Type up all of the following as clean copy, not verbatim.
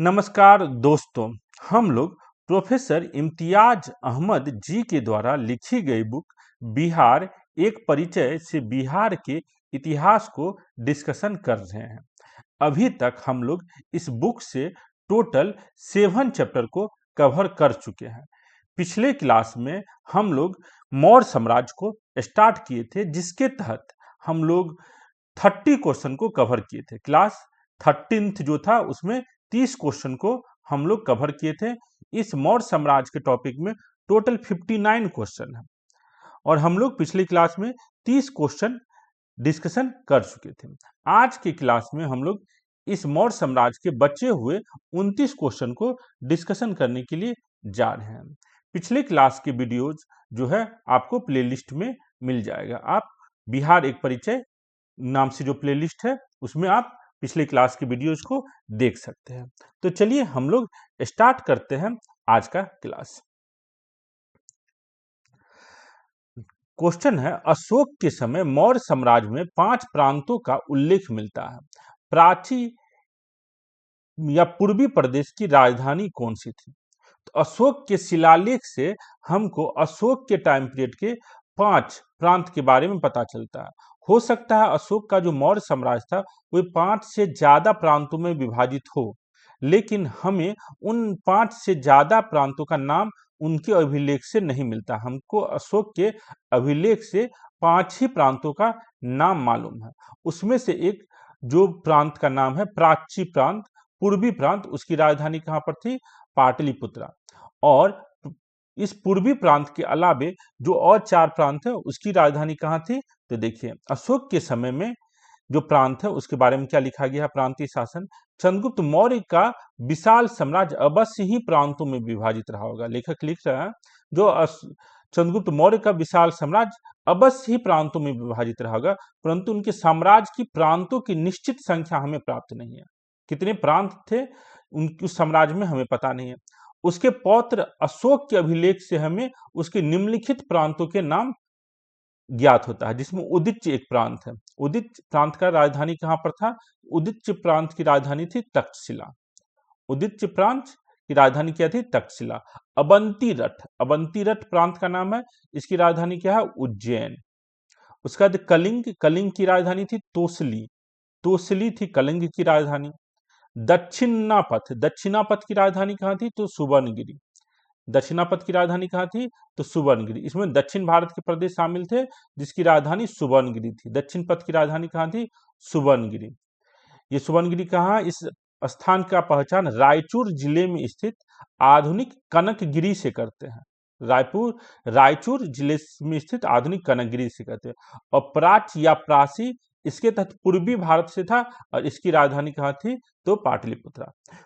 नमस्कार दोस्तों, हम लोग प्रोफेसर इम्तियाज अहमद जी के द्वारा लिखी गई बुक बिहार एक परिचय से बिहार के इतिहास को डिस्कशन कर रहे हैं। अभी तक हम लोग इस बुक से टोटल 7 चैप्टर को कवर कर चुके हैं। पिछले क्लास में हम लोग मौर्य साम्राज्य को स्टार्ट किए थे, जिसके तहत हम लोग 30 क्वेश्चन को कवर किए थे। क्लास 13th जो था उसमें 30 क्वेश्चन को हम लोग कवर किए थे। इस मौर्य साम्राज्य के टॉपिक में टोटल 59 क्वेश्चन है और हम लोग पिछली क्लास में 30 क्वेश्चन डिस्कशन कर चुके थे। आज की क्लास में हम लोग इस मौर्य साम्राज्य के बचे हुए 29 क्वेश्चन को डिस्कशन करने के लिए जा रहे हैं। पिछले क्लास के वीडियोज जो है आपको प्लेलिस्ट में मिल जाएगा। आप बिहार एक परिचय नाम से जो प्लेलिस्ट है उसमें आप पिछले क्लास की वीडियोज को देख सकते हैं। तो चलिए हम लोग स्टार्ट करते हैं आज का क्लास। क्वेश्चन है, अशोक के समय मौर्य साम्राज्य में 5 प्रांतों का उल्लेख मिलता है। प्राची या पूर्वी प्रदेश की राजधानी कौन सी थी? तो अशोक के शिलालेख से हमको अशोक के टाइम पीरियड के 5 प्रांत के बारे में पता चलता है। हो सकता है अशोक का जो मौर्य साम्राज्य था वो 5 से ज्यादा प्रांतों में विभाजित हो, लेकिन हमें उन 5 से ज्यादा प्रांतों का नाम उनके अभिलेख से नहीं मिलता। हमको अशोक के अभिलेख से 5 ही प्रांतों का नाम मालूम है। उसमें से एक जो प्रांत का नाम है प्राची प्रांत, पूर्वी प्रांत, उसकी राजधानी कहाँ पर थी? पाटलिपुत्रा। और इस पूर्वी प्रांत के अलावे जो और 4 प्रांत है उसकी राजधानी कहाँ थी? तो देखिए अशोक के समय में जो प्रांत है उसके बारे में क्या लिखा गया है? प्रांतीय शासन। चंद्रगुप्त मौर्य का विशाल साम्राज्य अवश्य ही प्रांतों में विभाजित रहा होगा। लेखक लिख रहा है जो चंद्रगुप्त मौर्य का विशाल साम्राज्य अवश्य ही प्रांतों में विभाजित रहा होगा, परंतु उनके साम्राज्य की प्रांतों की निश्चित संख्या हमें प्राप्त नहीं है। कितने प्रांत थे उनके उस साम्राज्य में हमें पता नहीं है। उसके पौत्र अशोक के अभिलेख से हमें उसके निम्नलिखित प्रांतों के नाम ज्ञात होता है, जिसमें उदीच्य एक प्रांत है। उदीच्य प्रांत का राजधानी कहां पर था? उदीच्य प्रांत की राजधानी थी तक्षशिला। उदीच्य प्रांत की राजधानी क्या थी? तक्षशिला। अवंतीरठ, अवंतीरठ प्रांत का नाम है, इसकी राजधानी क्या है? उज्जैन। उसका बाद कलिंग, कलिंग की राजधानी थी तोसली, तोसली थी कलिंग की राजधानी। दक्षिणापथ, दक्षिणापथ की राजधानी कहां थी? तो सुवर्णगिरी। दक्षिणापथ की राजधानी कहां थी? तो सुवर्णगिरी। इसमें दक्षिण भारत के प्रदेश शामिल थे जिसकी राजधानी सुवर्णगिरी थी। दक्षिण पथ की राजधानी कहां थी? सुवर्णगिरी। ये सुवर्णगिरी कहां? इस स्थान का पहचान रायचूर जिले में स्थित आधुनिक कनकगिरी से करते हैं। रायचूर जिले में स्थित आधुनिक कनकगिरी से करते हैं। और प्राची या प्राची इसके तहत पूर्वी भारत से था और इसकी राजधानी कहां थी? तो पाटलिपुत्रा।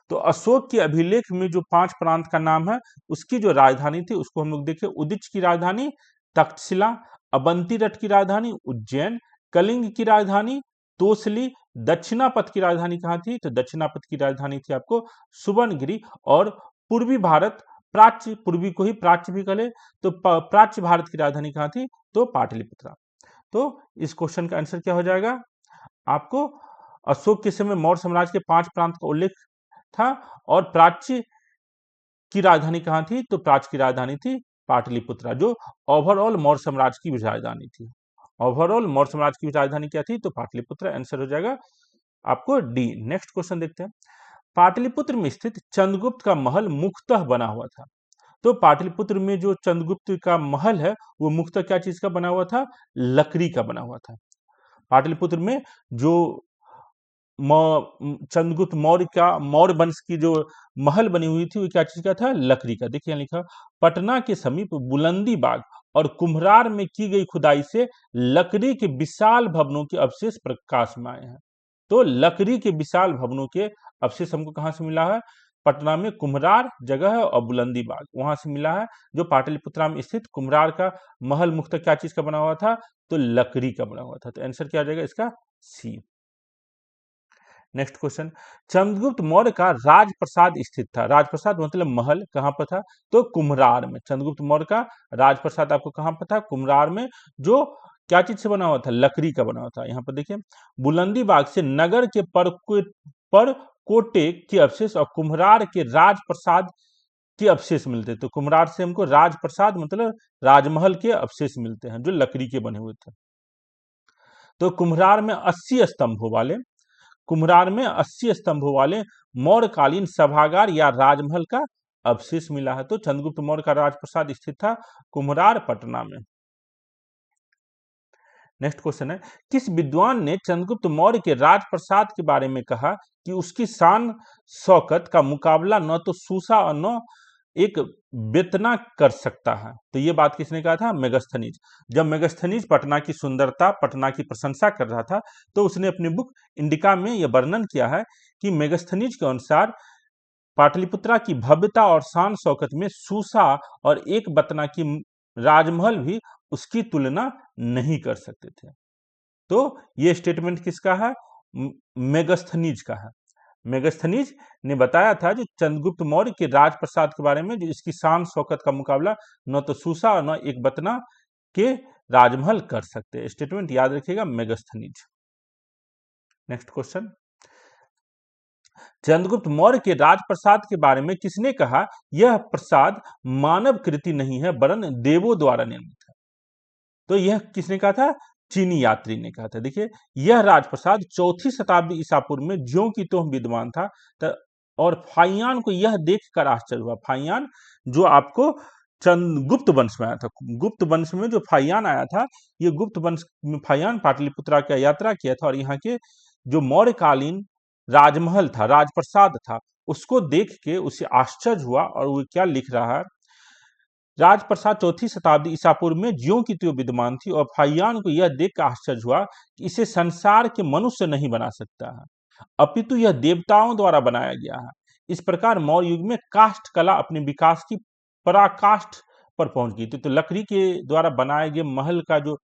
तो अशोक के अभिलेख में जो 5 प्रांत का नाम है उसकी जो राजधानी थी उसको हम लोग देखें। उदीच्य की राजधानी तक्षशिला, अवंतीरठ की राजधानी उज्जैन, कलिंग की राजधानी तोसली, दक्षिणापथ की राजधानी कहां थी? तो दक्षिणापथ की राजधानी थी आपको सुवर्णगिरी। और पूर्वी भारत, प्राच्य, पूर्वी को ही प्राच्य भी कहे, तो प्राच्य भारत की राजधानी कहां थी? तो पाटलिपुत्रा। तो इस क्वेश्चन का आंसर क्या हो जाएगा? आपको अशोक के समय मौर्य साम्राज्य के 5 प्रांत का उल्लेख था और प्राच्य की राजधानी कहां थी? तो प्राच्य की राजधानी थी पाटलिपुत्रा, जो ओवरऑल मौर्य साम्राज्य की राजधानी थी। ओवरऑल मौर्य साम्राज्य की राजधानी क्या थी? तो पाटलिपुत्र। आंसर हो जाएगा आपको डी। नेक्स्ट क्वेश्चन देखते हैं। पाटलिपुत्र में स्थित चंद्रगुप्त का महल मुख्यतः बना हुआ था। तो पाटलिपुत्र में जो चंद्रगुप्त का महल है वो मुख्यतः क्या चीज का बना हुआ था? लकड़ी का बना हुआ था। पाटलिपुत्र में जो चंद्रगुप्त मौर्य का, मौर्य वंश की जो महल बनी हुई थी वो क्या चीज का था? लकड़ी का। देखिए लिखा, पटना के समीप बुलंदी बाग और कुम्हरार में की गई खुदाई से लकड़ी के विशाल भवनों के अवशेष प्रकाश में आए हैं। तो लकड़ी के विशाल भवनों के अवशेष हमको कहां से मिला है? पटना में कुम्हरार जगह है और बुलंदी बाग वहां से मिला है। जो पाटलिपुत्रा में स्थित कुम्हरार का महल मुख्यतः क्या चीज का बना हुआ था? तो लकड़ी का बना हुआ था। तो आंसर क्या आ जाएगा इसका? सी। नेक्स्ट क्वेश्चन, चंद्रगुप्त मौर्य का राजप्रसाद स्थित था। राजप्रसाद मतलब महल, कहां पर था? तो कुम्हरार में। चंद्रगुप्त मौर्य का राजप्रसाद आपको कहां पर था? कुम्हरार में, जो क्या चीज से बना हुआ था? लकड़ी का बना हुआ था। यहाँ पर देखिए, बुलंदी बाग से नगर के पर कोटे के अवशेष और कुम्हरार के राजप्रसाद के अवशेष मिलते हैं। तो कुम्हरार से हमको राजप्रसाद मतलब राजमहल के अवशेष मिलते हैं जो लकड़ी के बने हुए थे। तो कुम्हरार में 80 स्तंभों वाले मौर्यकालीन सभागार या राजमहल का अवशेष मिला है। तो चंद्रगुप्त मौर्य का राजप्रसाद स्थित था कुम्हरार पटना में। नेक्स्ट क्वेश्चन है, किस विद्वान ने चंद्रगुप्त मौर्य के राजप्रसाद के बारे में कहा कि उसकी शान शौकत का मुकाबला न तो सूसा और न एक बेतना कर सकता है? तो ये बात किसने कहा था? मेगस्थनीज। जब मेगस्थनीज पटना की सुंदरता, पटना की प्रशंसा कर रहा था, तो उसने अपनी बुक इंडिका में यह वर्णन किया है कि मेगस्थनीज के अनुसार पाटलिपुत्रा की भव्यता और शान शौकत में सूसा और एक बतना की राजमहल भी उसकी तुलना नहीं कर सकते थे। तो ये स्टेटमेंट किसका है? मेगस्थनीज का है। मेगस्थनीज ने बताया था जो चंद्रगुप्त मौर्य के राजप्रसाद के बारे में, जो इसकी शान शौकत का मुकाबला न तो सूसा और न एक बतना के राजमहल कर सकते। स्टेटमेंट याद रखिएगा, Megasthenes. Next question, Chandragupta Maurya के राजप्रसाद के बारे में किसने कहा यह प्रसाद मानव कृति नहीं है वरन देवों द्वारा निर्मित है? तो यह किसने कहा था? चीनी यात्री ने कहा था। देखिए, यह राजप्रसाद 4वीं शताब्दी ईसा पूर्व में ज्यों की त्यों विद्यमान था। और फाइयान को यह देखकर आश्चर्य हुआ। फाइयान जो आपको गुप्त वंश में आया था, गुप्त वंश में जो फाइयान आया था, ये गुप्त वंश में फाइयान पाटलिपुत्रा की यात्रा किया था और यहाँ के जो मौर्यकालीन राजमहल था, राजप्रसाद था, उसको देख के उसे आश्चर्य हुआ। और वो क्या लिख रहा है? राजप्रसाद 4वीं शताब्दी ईसा पूर्व में ज्यों की त्यों विद्यमान थी और फाइयान को यह देख कर आश्चर्य हुआ कि इसे संसार के मनुष्य नहीं बना सकता है, अपितु यह देवताओं द्वारा बनाया गया है। इस प्रकार मौर्य युग में काष्ठ कला अपने विकास की पराकाष्ठ पर पहुंच गई थी। तो लकड़ी के द्वारा बनाए गए महल का जो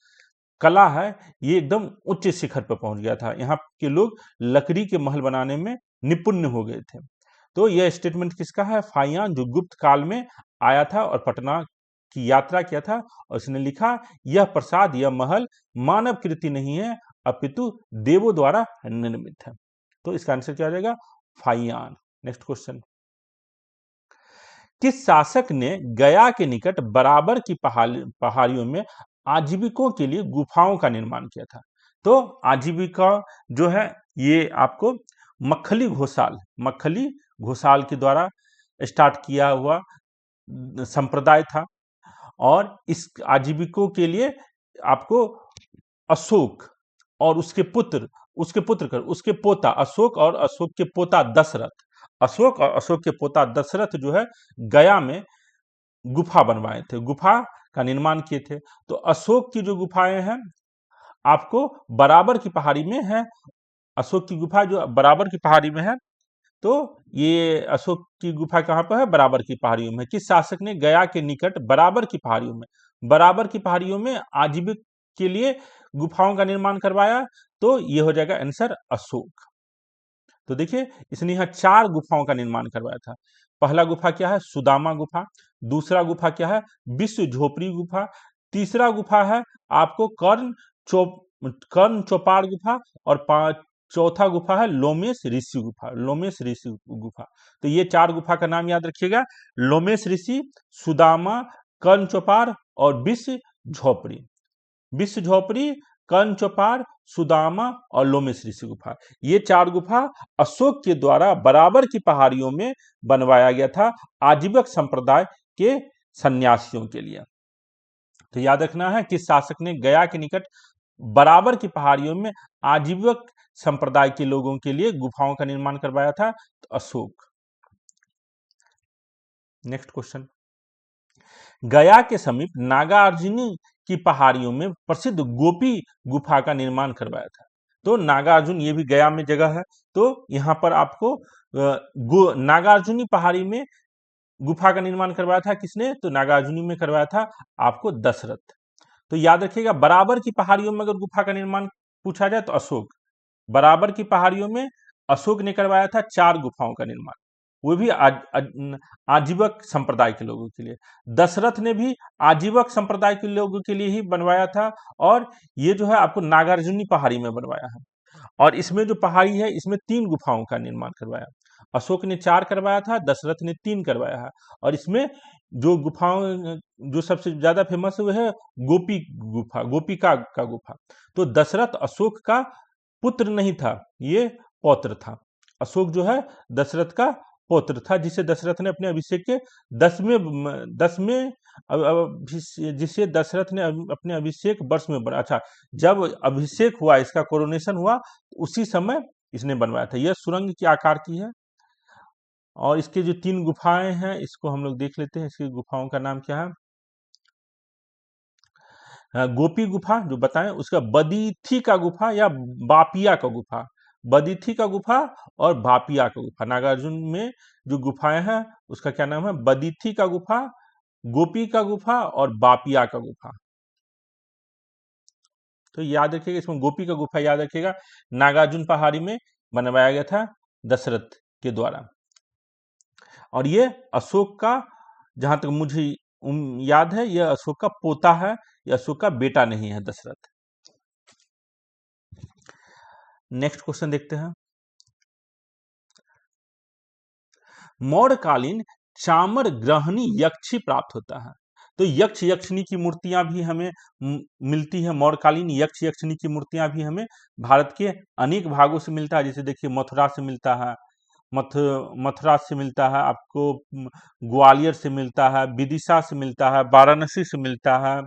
कला है, ये एकदम उच्च शिखर पर पहुंच गया था। यहाँ के लोग लकड़ी के महल बनाने में निपुण हो गए थे। तो यह स्टेटमेंट किसका है? फाइयान, जो गुप्त काल में आया था और पटना की यात्रा किया था, और उसने लिखा यह प्रसाद, यह महल मानव कृति नहीं है अपितु देवों द्वारा निर्मित है। तो इसका आंसर क्या हो जाएगा? फाइयान। नेक्स्ट क्वेश्चन, किस शासक ने गया के निकट बराबर की पहाड़ियों में आजीविकों के लिए गुफाओं का निर्माण किया था? तो आजीविका जो है ये आपको मक्खली घोषाल के द्वारा स्टार्ट किया हुआ संप्रदाय था। और इस आजीविकों के लिए आपको अशोक और उसके पोता अशोक और अशोक के पोता दशरथ जो है गया में गुफा बनवाए थे, गुफा का निर्माण किए थे। तो अशोक की जो गुफाएं हैं आपको बराबर की पहाड़ी में है। अशोक की गुफा जो बराबर की पहाड़ी में है, तो ये अशोक की गुफा कहाँ पर है? बराबर की पहाड़ियों में। किस शासक ने गया के निकट बराबर की पहाड़ियों में आजीविक के लिए गुफाओं का निर्माण करवाया? तो ये हो जाएगा आंसर अशोक। तो देखिए, इसने यहाँ 4 गुफाओं का निर्माण करवाया था। पहला गुफा क्या है? सुदामा गुफा। दूसरा गुफा क्या है? विश्व झोपड़ी गुफा। तीसरा गुफा है आपको कर्ण चौपाड़ गुफा। और चौथा गुफा है लोमेश ऋषि गुफा। तो ये 4 गुफा का नाम याद रखिएगा, लोमेश ऋषि, सुदामा, कर्ण चौपाड़ और विश्व झोपड़ी, कर्ण चौपाड़, सुदामा और लोमेश ऋषि गुफा। ये 4 गुफा अशोक के द्वारा बराबर की पहाड़ियों में बनवाया गया था आजीवक संप्रदाय के सन्यासियों के लिए। तो याद रखना है कि शासक ने गया के निकट बराबर की पहाड़ियों में आजीवक संप्रदाय के लोगों के लिए गुफाओं का निर्माण करवाया था? तो अशोक। नेक्स्ट क्वेश्चन, गया के समीप नागार्जुनी की पहाड़ियों में प्रसिद्ध गोपी गुफा का निर्माण करवाया था। तो नागार्जुन ये भी गया में जगह है। तो यहाँ पर आपको नागार्जुनी पहाड़ी में गुफा का निर्माण करवाया था किसने? तो नागार्जुनी में करवाया था आपको दशरथ। तो याद रखिएगा, बराबर की पहाड़ियों में अगर गुफा का निर्माण पूछा जाए तो अशोक। बराबर की पहाड़ियों में अशोक ने करवाया था 4 गुफाओं का निर्माण, वो भी आजीवक संप्रदाय के लोगों के लिए। दशरथ ने भी आजीवक संप्रदाय के लोगों के लिए ही बनवाया था, और ये जो है आपको नागार्जुनी पहाड़ी में बनवाया है। और इसमें जो पहाड़ी है इसमें 3 गुफाओं का निर्माण करवाया। अशोक ने 4 करवाया था, दशरथ ने 3 करवाया है। और इसमें जो गुफाओं जो सबसे ज्यादा फेमस है वो है गोपी गुफा, गोपिका का गुफा। तो दशरथ अशोक का पुत्र नहीं था, ये पौत्र था। अशोक जो है दशरथ का पौत्र था, जिसे दशरथ ने अपने अभिषेक के 10वें जिसे दशरथ ने अपने अभिषेक वर्ष में बना। अच्छा, जब अभिषेक हुआ, इसका कोरोनेशन हुआ, उसी समय इसने बनवाया था। यह सुरंग के आकार की है। और इसके जो 3 गुफाएं हैं इसको हम लोग देख लेते हैं। इसकी गुफाओं का नाम क्या है? गोपी गुफा जो बताएं, उसका बदीथी का गुफा या बापिया का गुफा। बदीथी का गुफा और बापिया का गुफा, नागार्जुन में जो गुफाएं हैं उसका क्या नाम है? बदीथी का गुफा, गोपी का गुफा और बापिया का गुफा। तो याद रखिएगा, इसमें गोपी का गुफा याद रखिएगा, नागार्जुन पहाड़ी में बनवाया गया था दशरथ के द्वारा। और ये अशोक का, जहां तक मुझे याद है, यह अशोक का पोता है, यह अशोक का बेटा नहीं है दशरथ। नेक्स्ट क्वेश्चन देखते हैं। मौर्यकालीन चामर ग्रहणी यक्षी प्राप्त होता है। तो यक्ष यक्षिणी की मूर्तियां भी हमें मिलती है। मौर्यकालीन यक्ष यक्षिणी की मूर्तियां भी हमें भारत के अनेक भागों से मिलता है। जैसे देखिए, मथुरा से मिलता है, मथुरा से मिलता है आपको, ग्वालियर से मिलता है, विदिशा से मिलता है, वाराणसी से मिलता है,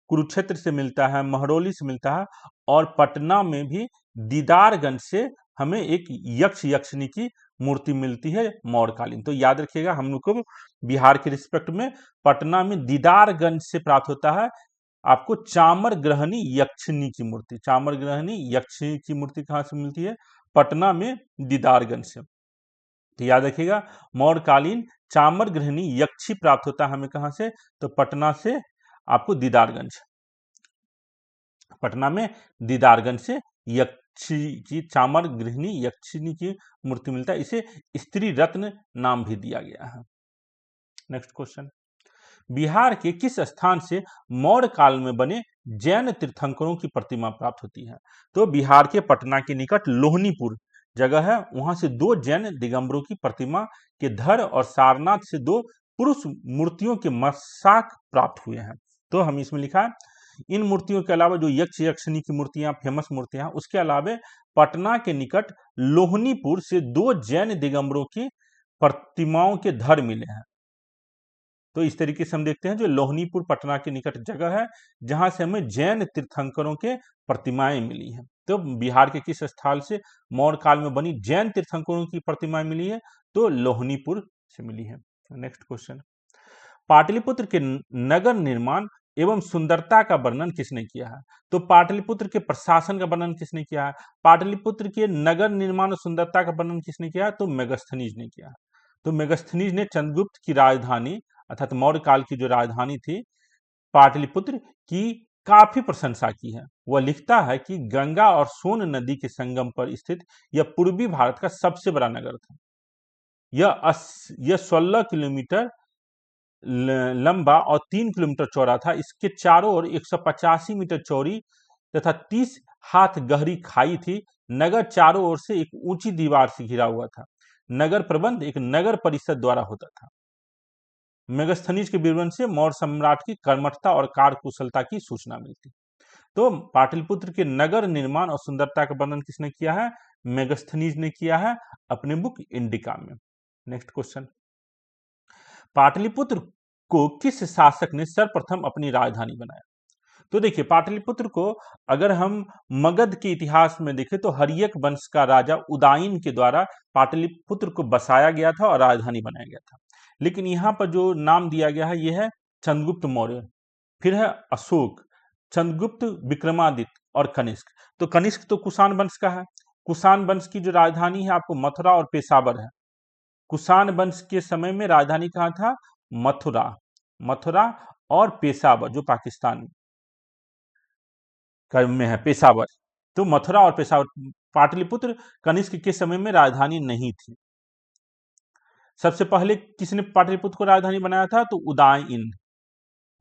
कुरुक्षेत्र से मिलता है, महरौली से मिलता है, और पटना में भी दीदारगंज से हमें एक यक्ष यक्षिणी की मूर्ति मिलती है मौर्यकालीन। तो याद रखिएगा, हम लोग को बिहार के रिस्पेक्ट में पटना में दीदारगंज से प्राप्त होता है आपको चामर ग्रहणी यक्षिणी की मूर्ति। चामर ग्रहणी यक्षिणी की मूर्ति कहां से मिलती है? पटना में दीदारगंज से। तो याद रखिएगा, मौर्यकालीन चामर ग्रहणी यक्षी प्राप्त होता है हमें कहां से? तो पटना से आपको दीदारगंज, पटना में दीदारगंज से यक्षी की, चामर गृहिणी यक्षिणी की मूर्ति मिलता है। इसे स्त्री रत्न नाम भी दिया गया है। नेक्स्ट क्वेश्चन, बिहार के किस स्थान से मौर्य काल में बने जैन तीर्थंकरों की प्रतिमा प्राप्त होती है? तो बिहार के पटना के निकट लोहनीपुर जगह है, वहां से 2 जैन दिगंबरों की प्रतिमा के धड़ और सारनाथ से 2 पुरुष मूर्तियों के मस्तक प्राप्त हुए हैं। तो हम इसमें लिखा है, इन मूर्तियों के अलावा जो यक्ष यक्षिणी की मूर्तियां, फेमस मूर्तियां, उसके अलावा पटना के निकट लोहनीपुर से 2 जैन दिगंबरों की प्रतिमाओं के धड़ मिले हैं। तो इस तरीके से हम देखते हैं, जो लोहनीपुर पटना के निकट जगह है जहां से हमें जैन तीर्थंकरों के प्रतिमाएं मिली हैं। तो बिहार के किस स्थल से मौर्य काल में बनी जैन तीर्थंकरों की प्रतिमाएं मिली है? तो लोहनीपुर से मिली है। नेक्स्ट क्वेश्चन, पाटलिपुत्र के नगर निर्माण एवं सुंदरता का वर्णन किसने किया है? तो पाटलिपुत्र के प्रशासन का वर्णन किसने किया है? पाटलिपुत्र के नगर निर्माण और सुंदरता का वर्णन किसने किया है? तो मेगस्थनीज ने किया है। तो मेगस्थनीज ने चंद्रगुप्त की राजधानी, अर्थात मौर्य काल की जो राजधानी थी पाटलिपुत्र की, काफी प्रशंसा की है। वह लिखता है कि गंगा और सोन नदी के संगम पर स्थित यह पूर्वी भारत का सबसे बड़ा नगर था। यह 16 किलोमीटर लंबा और 3 किलोमीटर चौड़ा था। इसके चारों ओर 185 मीटर चौड़ी तथा 30 हाथ गहरी खाई थी। नगर चारों ओर से एक ऊंची दीवार से घिरा हुआ था। नगर प्रबंध एक नगर परिषद द्वारा होता था। मेगस्थनीज के विवरण से मौर्य सम्राट की कर्मठता और कार्यकुशलता की सूचना मिलती। तो पाटलिपुत्र के नगर निर्माण और सुंदरता का वर्णन किसने किया है? मेगस्थनीज ने किया है अपने बुक इंडिका में। नेक्स्ट क्वेश्चन, पाटलिपुत्र को किस शासक ने सर्वप्रथम अपनी राजधानी बनाया? तो देखिए, पाटलिपुत्र को अगर हम मगध के इतिहास में देखें तो हर्यक वंश का राजा उदायन के द्वारा पाटलिपुत्र को बसाया गया था और राजधानी बनाया गया था। लेकिन यहाँ पर जो नाम दिया गया है यह है चंद्रगुप्त मौर्य, फिर है अशोक, चंद्रगुप्त, विक्रमादित्य और कनिष्क। तो कनिष्क तो कुषाण वंश का है। कुषाण वंश की जो राजधानी है आपको मथुरा और पेशावर है। कुषाण वंश के समय में राजधानी कहाँ था? मथुरा, मथुरा और पेशावर जो पाकिस्तान में है, पेशावर। तो मथुरा और पेशावर, पाटलिपुत्र कनिष्क के समय में राजधानी नहीं थी। सबसे पहले किसने पाटलिपुत्र को राजधानी बनाया था? तो उदयन,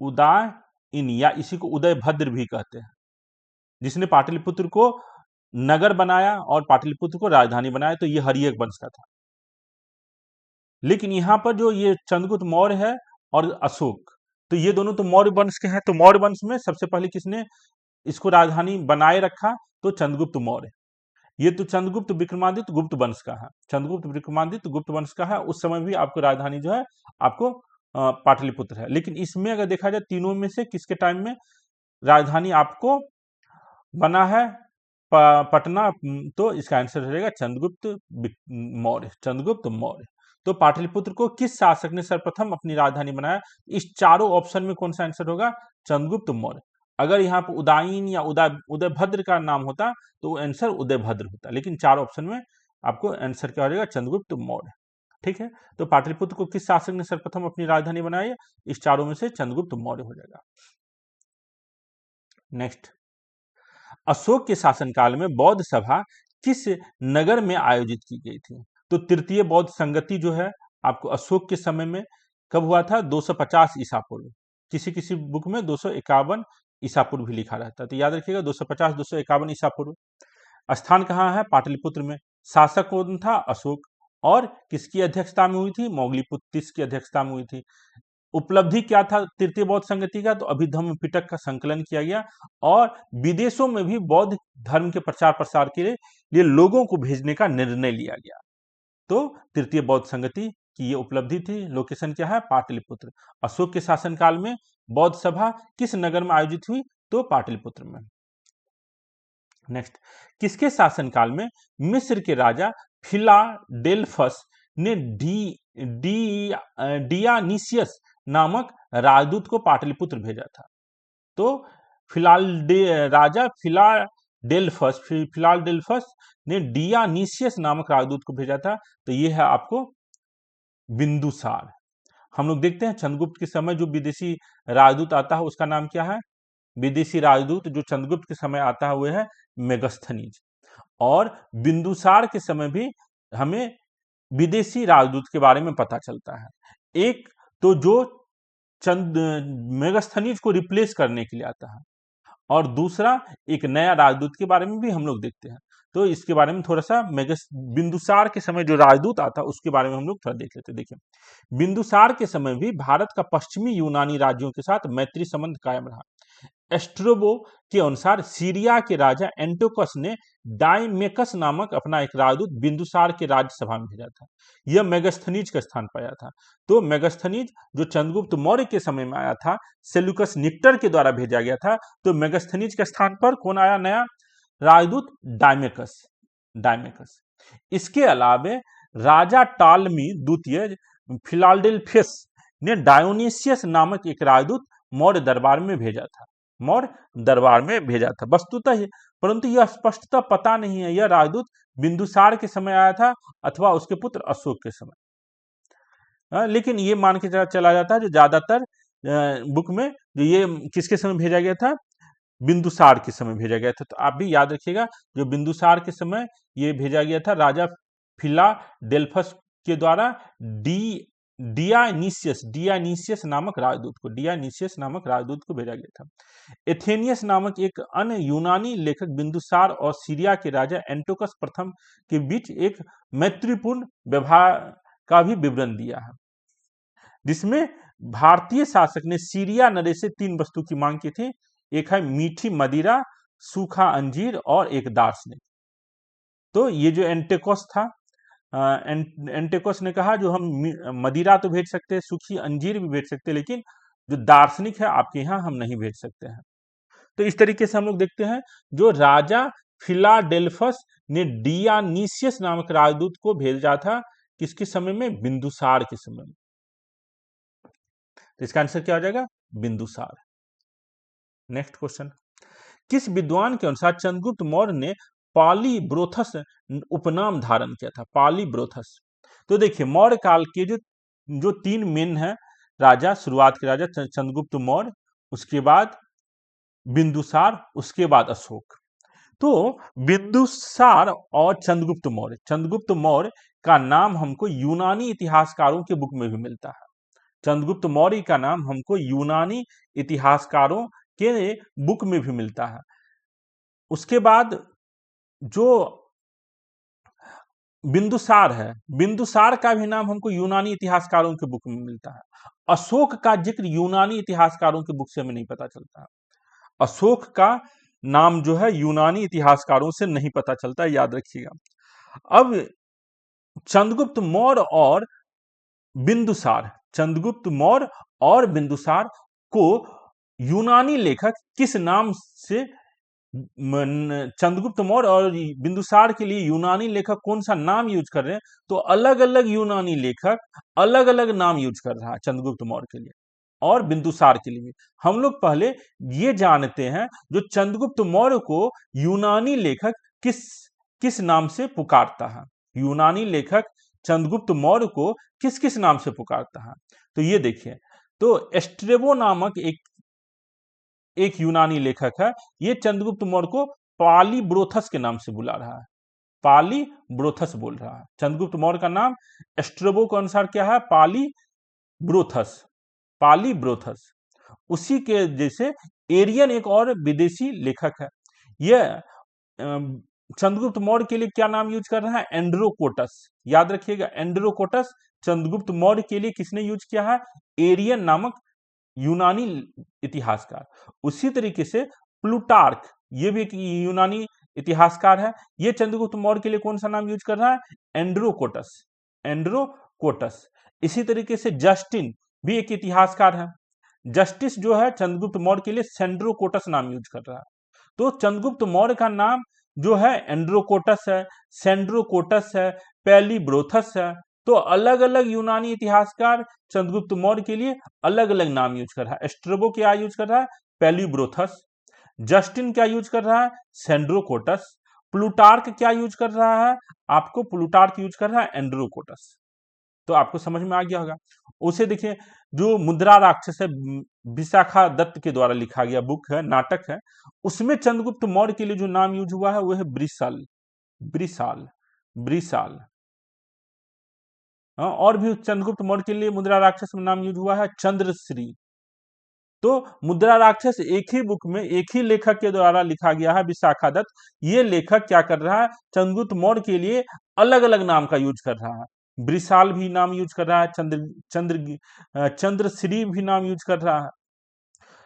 उदयन या इसी को उदय भद्र भी कहते हैं, जिसने पाटलिपुत्र को नगर बनाया और पाटलिपुत्र को राजधानी बनाया, तो ये हर्यक वंश का था। लेकिन यहां पर जो ये चंद्रगुप्त मौर्य है और अशोक, तो ये दोनों तो मौर्य वंश के हैं। तो मौर्य वंश में सबसे पहले किसने इसको राजधानी बनाए रखा? तो चंद्रगुप्त मौर्य। ये तो चंद्रगुप्त विक्रमादित्य गुप्त वंश का है, चंद्रगुप्त विक्रमादित्य गुप्त वंश का है। उस समय भी आपको राजधानी जो है आपको पाटलिपुत्र है। लेकिन इसमें अगर देखा जाए तीनों में से किसके टाइम में राजधानी आपको बना है पटना, तो इसका आंसर हो जाएगा चंद्रगुप्त मौर्य, चंद्रगुप्त मौर्य। तो पाटलिपुत्र को किस शासक ने सर्वप्रथम अपनी राजधानी बनाया? इस चारों ऑप्शन में कौन सा आंसर होगा? चंद्रगुप्त मौर्य। अगर यहाँ पर उदायन या उदयभद्र का नाम होता तो आंसर उदयभद्र होता, लेकिन चार ऑप्शन में आपको आंसर क्या हो जाएगा? चंद्रगुप्त मौर्य। ठीक है, तो पाटलिपुत्र को किस शासक ने सर्वप्रथम अपनी राजधानी बनाई? इस चारों में से चंद्रगुप्त मौर्य हो जाएगा। नेक्स्ट, अशोक के शासनकाल में बौद्ध सभा किस नगर में आयोजित की गई थी? तो तृतीय बौद्ध संगति जो है आपको अशोक के समय में कब हुआ था? 250 ईसा पूर्व। किसी किसी बुक में 251 ईसा पूर्व भी लिखा रहता है, तो याद रखिएगा 250 251 ईसा पूर्व। स्थान कहाँ है? पाटलिपुत्र में। शासक कौन था? अशोक। और किसकी अध्यक्षता में हुई थी? मौगलीपुत्र की अध्यक्षता में हुई थी। उपलब्धि क्या था तृतीय बौद्ध संगति का? तो अभिधम्म पिटक का संकलन किया गया और विदेशों में भी बौद्ध धर्म के प्रचार प्रसार के लिए लोगों को भेजने का निर्णय लिया गया। तो तृतीय बौद्ध संगति की ये उपलब्धि थी। लोकेशन क्या है? पाटलिपुत्र। अशोक के शासनकाल में बौद्ध सभा किस नगर में आयोजित हुई? तो पाटलिपुत्र में। नेक्स्ट, किसके शासनकाल में मिस्र के राजा फिलाडेल्फस ने डियानिसियस नामक राजदूत को पाटलिपुत्र भेजा था? तो राजा फिलाडेल्फस ने डियानिसियस नामक राजदूत को भेजा था। तो ये है आपको बिंदुसार। हम लोग देखते हैं चंद्रगुप्त के समय जो विदेशी राजदूत आता है उसका नाम क्या है? विदेशी राजदूत जो चंद्रगुप्त के समय आता है वह है मेगस्थनीज। और बिंदुसार के समय भी हमें विदेशी राजदूत के बारे में पता चलता है। एक तो जो मेगस्थनीज को रिप्लेस करने के लिए आता है, और दूसरा एक नया राजदूत के बारे में भी हम लोग देखते हैं। तो इसके बारे में थोड़ा सा बिंदुसार के समय जो राजदूत आता उसके बारे में हम लोग थोड़ा देख लेते हैं। देखिए, बिंदुसार के समय भी भारत का पश्चिमी यूनानी राज्यों के साथ मैत्री संबंध कायम रहा। एस्ट्रोबो के अनुसार सीरिया के राजा एंटोकस ने डाइमेकस नामक अपना एक राजदूत बिंदुसार के राज्यसभा में भेजा था। यह मेगस्थनीज का स्थान पाया था। तो मेगस्थनीज जो चंद्रगुप्त मौर्य के समय में आया था, सेल्यूकस निक्टर के द्वारा भेजा गया था। तो मेगस्थनीज के स्थान पर कौन आया नया राजदूत? डाइमेकस। डाइमेकस। इसके अलावे राजा टालमी द्वितीय फिलाडेल्फियस ने डायोनिसियस नामक एक राजदूत मौर्य दरबार में भेजा था। मौर्य दरबार में भेजा था वस्तुतः, परंतु यह स्पष्टतः पता नहीं है यह राजदूत बिंदुसार के समय आया था अथवा उसके पुत्र अशोक के समय। लेकिन ये मान के चला जाता है जो ज्यादातर बुक में जो ये किसके समय भेजा गया था? बिंदुसार के समय भेजा गया था। तो आप भी याद रखिएगा जो बिंदुसार के समय ये भेजा गया था राजा फिलाडेल्फस के द्वारा डियानिसियस नामक राजदूत को भेजा गया था। एथेनियस नामक एक अन्य यूनानी लेखक बिंदुसार और सीरिया के राजा एंटोकस प्रथम के बीच एक मैत्रीपूर्ण व्यवहार का भी विवरण दिया है, जिसमें भारतीय शासक ने सीरिया नरेश से 3 वस्तु की मांग की थी। एक है मीठी मदिरा, सूखा अंजीर और एक दार्शनिक। तो ये जो एंटेकोस था, एंटेकोस ने कहा जो हम मदिरा तो भेज सकते हैं, सूखी अंजीर भी भेज सकते हैं, लेकिन जो दार्शनिक है आपके यहाँ हम नहीं भेज सकते हैं। तो इस तरीके से हम लोग देखते हैं जो राजा फिलाडेल्फस ने डियानिसियस नामक राजदूत को भेजा था किसके समय में? बिंदुसार के समय में। तो इसका आंसर क्या हो जाएगा? बिंदुसार। नेक्स्ट क्वेश्चन, किस विद्वान के अनुसार चंद्रगुप्त मौर्य ने पॉलीब्रोथस उपनाम धारण किया था? पॉलीब्रोथस। तो देखिए मौर्य काल के जो 3 मेन है राजा, शुरुआत के राजा चंद्रगुप्त मौर्य, उसके बाद बिंदुसार, उसके बाद अशोक। तो बिंदुसार और चंद्रगुप्त मौर्य का नाम हमको यूनानी इतिहासकारों के बुक में भी मिलता है। चंद्रगुप्त मौर्य का नाम हमको यूनानी इतिहासकारों के बुक में भी मिलता है। उसके बाद जो बिंदुसार है, बिंदुसार का भी नाम हमको यूनानी इतिहासकारों के बुक में मिलता है। अशोक का जिक्र यूनानी इतिहासकारों के बुक से हमें नहीं पता चलता है। अशोक का नाम जो है यूनानी इतिहासकारों से नहीं पता चलता, याद रखिएगा। अब चंद्रगुप्त मौर्य और बिंदुसार, चंद्रगुप्त मौर्य और बिंदुसार को यूनानी लेखक किस नाम से, चंद्रगुप्त मौर्य और बिंदुसार के लिए यूनानी लेखक कौन सा नाम यूज कर रहे हैं? तो अलग अलग यूनानी लेखक अलग अलग नाम यूज कर रहा है चंद्रगुप्त मौर्य के लिए और बिंदुसार के लिए भी। हम लोग पहले ये जानते हैं जो चंद्रगुप्त मौर्य को यूनानी लेखक किस किस नाम से पुकारता है। यूनानी लेखक चंद्रगुप्त मौर्य को किस किस नाम से पुकारता है? तो ये देखिए, तो एस्ट्रेबो नामक एक यूनानी लेखक है, ये चंद्रगुप्त मौर्य को पालीब्रोथस के नाम से बुला रहा है, पालीब्रोथस बोल रहा है। चंद्रगुप्त मौर्य का नाम एस्ट्रेबो के अनुसार क्या है? पालीब्रोथस, पालीब्रोथस। उसी के जैसे एरियन एक और विदेशी लेखक है, यह चंद्रगुप्त मौर्य के लिए क्या नाम यूज कर रहा है? एंड्रोकोटस। याद रखिएगा, एंड्रोकोटस चंद्रगुप्त मौर्य के लिए किसने यूज किया है? एरियन नामक यूनानी इतिहासकार। उसी तरीके से प्लूटार्क, ये भी एक यूनानी इतिहासकार है, ये चंद्रगुप्त मौर्य के लिए कौन सा नाम यूज कर रहा है? Androcottus, Androcottus. इसी तरीके से जस्टिन भी एक इतिहासकार है, जस्टिस जो है चंद्रगुप्त मौर्य के लिए सेंड्रोकोटस नाम यूज कर रहा है। तो चंद्रगुप्त मौर्य का नाम जो है एंड्रोकोटस है, सेंड्रोकोटस है, पैलीब्रोथस है। तो अलग अलग यूनानी इतिहासकार चंद्रगुप्त मौर्य के लिए अलग अलग नाम यूज कर रहा है। एस्ट्रोबो क्या यूज कर रहा है? पैलीब्रोथस। जस्टिन क्या यूज कर रहा है? सेंड्रोकोटस। प्लूटार्क क्या यूज कर रहा है? आपको प्लूटार्क यूज कर रहा है एंड्रोकोटस। तो आपको समझ में आ गया होगा। उसे देखिए, जो मुद्रा राक्षस है, विशाखा दत्त के द्वारा लिखा गया बुक है, नाटक है, उसमें चंद्रगुप्त मौर्य के लिए जो नाम यूज हुआ है वो है ब्रिसाल, ब्रिसाल, ब्रिसाल। और भी चंद्रगुप्त मौर्य के लिए मुद्रा राक्षस में नाम यूज हुआ है चंद्रश्री। तो मुद्रा राक्षस एक ही बुक में एक ही लेखक के द्वारा लिखा गया है, विशाखा दत्त। ये लेखक क्या कर रहा है? चंद्रगुप्त मौर्य के लिए अलग अलग नाम का यूज कर रहा है। ब्रिसाल भी नाम यूज कर रहा है, चंद्रश्री भी नाम यूज कर रहा है।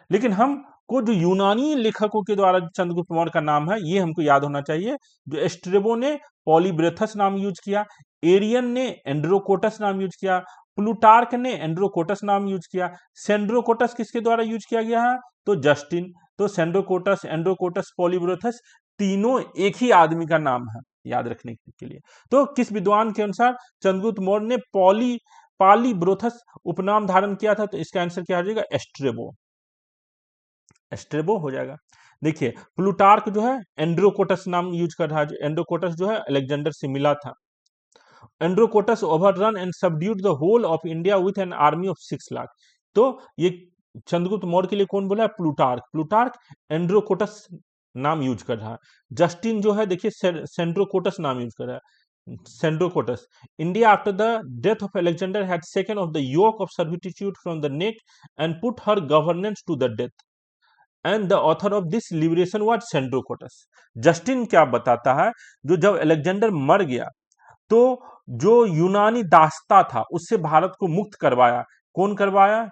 लेकिन हमको जो यूनानी लेखकों के द्वारा चंद्रगुप्त मौर्य का नाम है ये हमको याद होना चाहिए। जो एस्ट्रेबो ने पॉलीब्रेथस नाम यूज किया, एरियन ने एंड्रोकोटस नाम यूज किया, प्लूटार्क ने एंड्रोकोटस नाम यूज किया। सेंड्रोकोटस किसके द्वारा यूज किया गया है? तो जस्टिन। तो सेंड्रोकोटस, एंड्रोकोटस, पॉलीब्रेथस तीनों एक ही आदमी का नाम है, याद रखने के लिए। तो किस विद्वान के अनुसार चंद्रगुप्त मौर्य ने पालीब्रोथस उपनाम धारण किया था? तो इसका आंसर क्या हो जाएगा? एस्ट्रेबो, एस्ट्रेबो हो जाएगा। देखिए, प्लूटार्क जो है एंड्रोकोटस नाम यूज कर रहा है। एंड्रोकोटस जो है अलेक्जेंडर से मिला था। Androcottus overran and subdued the whole of India with an army of 6 lakh. तो ये चंद्रगुप्त मौर्य के लिए कौन बोला है? प्लूटार्क। प्लूटार्क एंड्रोकोटस नाम यूज कर रहा है। जस्टिन जो है देखिए सेंड्रोकोटस नाम यूज कर रहा है, Sandrocottus. India after the death of Alexander had second off the yoke of servitude from the neck and put her governance to the death and the author of this liberation was Sandrocottus. Justin क्या बताता है? जो जब Alexander मर गया तो जो यूनानी दास्ता था उससे भारत को मुक्त करवाया। कौन करवाया?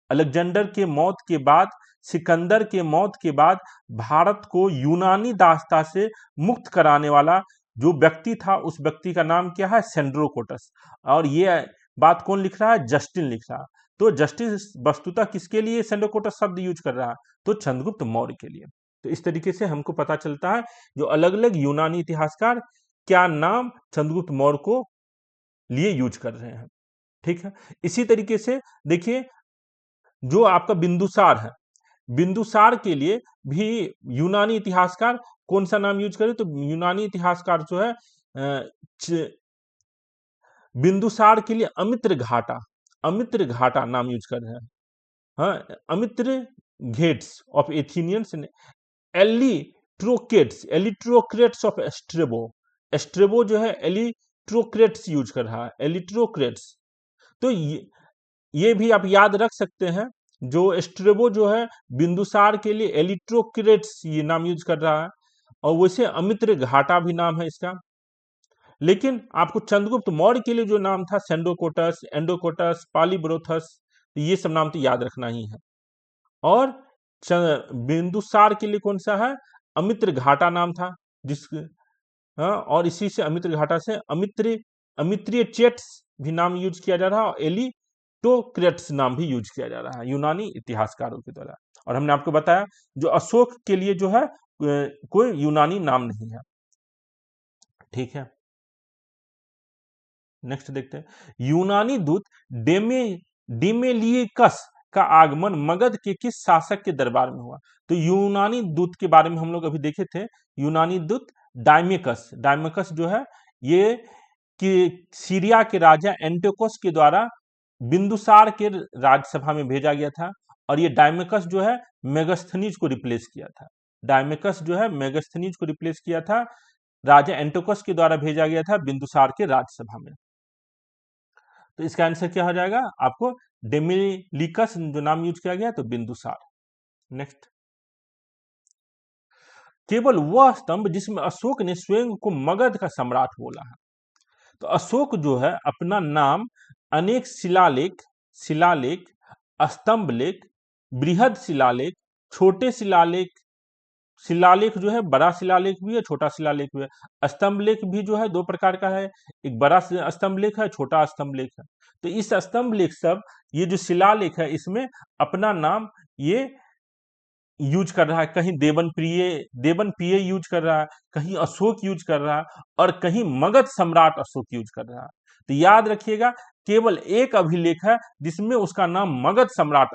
अलेक्जेंडर के मौत के बाद, सिकंदर के मौत के बाद भारत को यूनानी दास्ता से मुक्त कराने वाला जो व्यक्ति था, उस व्यक्ति का नाम क्या है? सेंड्रोकोटस। और ये बात कौन लिख रहा है? जस्टिन लिख रहा है। तो जस्टिन वस्तुतः किसके लिए सेंड्रोकोटस शब्द यूज कर रहा है? तो चंद्रगुप्त मौर्य के लिए। तो इस तरीके से हमको पता चलता है जो अलग अलग यूनानी इतिहासकार क्या नाम चंद्रगुप्त मौर्य को लिए यूज कर रहे हैं। ठीक है, इसी तरीके से देखिए, जो आपका बिंदुसार है, बिंदुसार के लिए भी यूनानी इतिहासकार कौन सा नाम यूज करे? तो यूनानी इतिहासकार जो है बिंदुसार के लिए अमित्र घाटा, अमित्र घाटा नाम यूज कर रहे हैं। हाँ, अमित्र घेट्स ऑफ एथीनियंस ने एलिट्रोकेट्स, एलिट्रोक्रेट्स ऑफ एस्ट्रेबो। एस्ट्रेबो जो है एलिट्रोक्रेट्स यूज कर रहा है, एलिट्रोक्रेट्स। तो ये भी आप याद रख सकते हैं। जो एस्ट्रेबो जो है बिंदुसार के लिए एलिट्रोक्रेट्स ये नाम यूज कर रहा है, और वैसे अमित्र घाटा भी नाम है इसका। लेकिन आपको चंद्रगुप्त मौर्य के लिए जो नाम था सेंडोकोटस, एंडोकोटस, पालीब्रोथस, ये सब नाम तो याद रखना ही है। और बिंदुसार के लिए कौन सा है? अमित्र घाटा नाम था, जिस हाँ, और इसी से अमित्र घाटा से अमित्रीय चेट्स भी नाम यूज किया जा रहा है, और एलिटोक्रेट्स नाम भी यूज किया जा रहा है यूनानी इतिहासकारों के द्वारा। और हमने आपको बताया जो अशोक के लिए जो है कोई यूनानी नाम नहीं है। ठीक है, नेक्स्ट देखते हैं। यूनानी दूत डेमे डिमेलियकस का आगमन मगध के किस शासक के दरबार में हुआ? तो यूनानी दूत के बारे में हम लोग अभी देखे थे। यूनानी दूत डायमेकस, डायमेकस जो है ये कि सीरिया के राजा एंटियोकस के द्वारा बिंदुसार के राजसभा में भेजा गया था, और ये डायमेकस जो है मेगस्थनीज को रिप्लेस किया था। डायमेकस जो है मेगस्थनीज को रिप्लेस किया था, राजा एंटियोकस के द्वारा भेजा गया था बिंदुसार के राजसभा में। तो इसका आंसर क्या हो जाएगा? आपको डेमिलिकस जो नाम यूज किया गया तो बिंदुसार। नेक्स्ट, केवल वह स्तंभ जिसमें अशोक ने स्वयं को मगध का सम्राट बोला है। तो अशोक जो है अपना नाम अनेक शिलालेख, शिलालेख, स्तंभ लेख, बृहद शिलालेख, छोटे शिलालेख, शिलालेख जो है बड़ा शिलालेख भी है, छोटा शिलालेख भी है। स्तंभ लेख भी जो है दो प्रकार का है, एक बड़ा स्तंभ लेख है, छोटा स्तंभ लेख है। तो इस स्तंभ लेख सब, ये जो शिलालेख है इसमें अपना नाम ये यूज कर रहा है, कहीं देवन प्रिय यूज कर रहा है, कहीं अशोक यूज कर रहा है, और कहीं मगध सम्राट अशोक यूज कर रहा है। तो याद रखिएगा केवल एक अभिलेख है जिसमें उसका नाम मगध सम्राट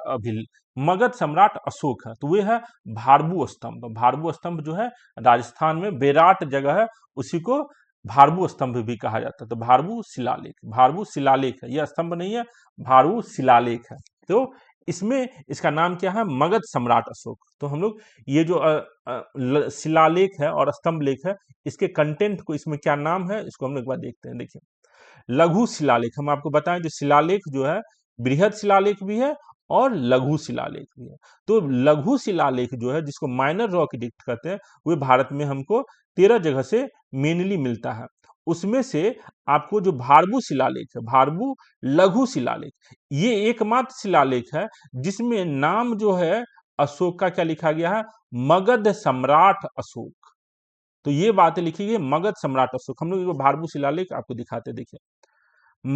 अशोक है, तो वह है भारबू स्तंभ। भारबू स्तंभ जो है राजस्थान में बेराट जगह है, उसी को भारबू स्तंभ भी कहा जाता है। तो भारबू शिलालेख है, यह स्तंभ नहीं है, भारबू शिलालेख है। तो इसमें इसका नाम क्या है? मगध सम्राट अशोक। तो हम लोग ये जो शिलालेख है और स्तंभ लेख है, इसके कंटेंट को, इसमें क्या नाम है, इसको हम लोग एक बार देखते हैं। देखिए, लघु शिलालेख, हम आपको बताएं जो शिलालेख जो है बृहद शिलालेख भी है और लघु शिलालेख भी है। तो लघु शिलालेख जो है जिसको माइनर रॉक एडिक्ट कहते हैं, वो भारत में हमको 13 जगह से मेनली मिलता है। उसमें से आपको जो भारबू शिलालेख है, भारबू लघु शिलालेख, ये एकमात्र शिलालेख है जिसमें नाम जो है अशोक का क्या लिखा गया है? मगध सम्राट अशोक। तो ये बातें लिखी गई मगध सम्राट अशोक। हम लोग भारबू शिलालेख आपको दिखाते, देखिए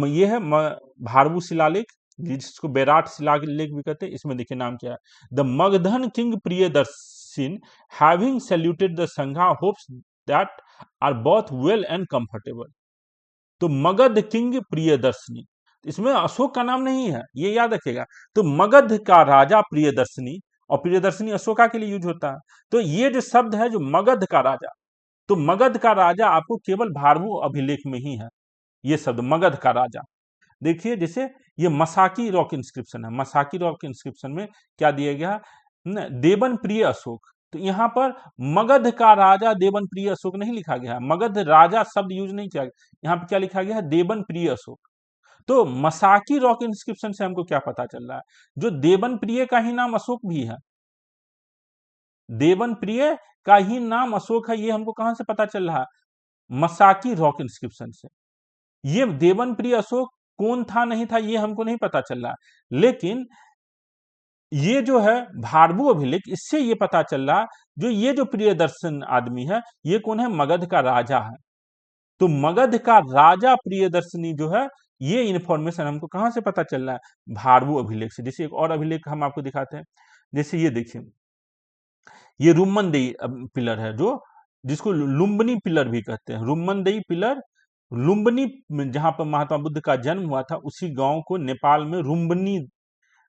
ये है भारबू शिलालेख, जिसको बेराट शिलालेख भी कहते हैं। इसमें देखिए नाम क्या है? The Magadhan king Priyadarshin having saluted the sangha hopes that are both well and comfortable. तो मगध किंग प्रियदर्शनी, इसमें अशोक का नाम नहीं है, ये याद रखिएगा। तो मगध का राजा प्रियदर्शनी, और प्रियदर्शनी अशोका के लिए यूज होता है। तो ये जो शब्द है जो मगध का राजा, तो मगध का राजा आपको केवल भारबू अभिलेख में ही है, ये शब्द मगध का राजा। देखिए जैसे ये मसाकी रॉक इंस्क्रिप्शन है, मसाकी रॉक इंस्क्रिप्शन में क्या दिया गया? देवन प्रिय अशोक। तो यहाँ पर मगध का राजा देवन प्रिय अशोक नहीं लिखा गया है, मगध राजा शब्द यूज नहीं किया गया, यहाँ पे क्या लिखा गया है? देवन प्रिय अशोक। तो मसाकी रॉक इंस्क्रिप्शन से हमको क्या पता चल रहा है? जो देवन प्रिय का ही नाम अशोक भी है, देवन प्रिय का ही नाम अशोक है, ये हमको कहां से पता चल रहा है? मसाकी रॉक इंस्क्रिप्शन से। ये देवन प्रिय अशोक कौन था नहीं था ये हमको नहीं पता चल रहा, लेकिन ये जो है भारबू अभिलेख, इससे ये पता चल रहा जो ये जो प्रियदर्शन आदमी है ये कौन है? मगध का राजा है। तो मगध का राजा प्रियदर्शनी जो है, ये इंफॉर्मेशन हमको कहां से पता चल रहा है? भारबू अभिलेख से। जैसे एक और अभिलेख हम आपको दिखाते हैं, जैसे ये देखिए, ये रुम्मनदेई पिलर है, जो जिसको लुम्बिनी पिलर भी कहते हैं। रुम्मनदेई पिलर, लुम्बिनी जहां पर महात्मा बुद्ध का जन्म हुआ था, उसी गांव को नेपाल में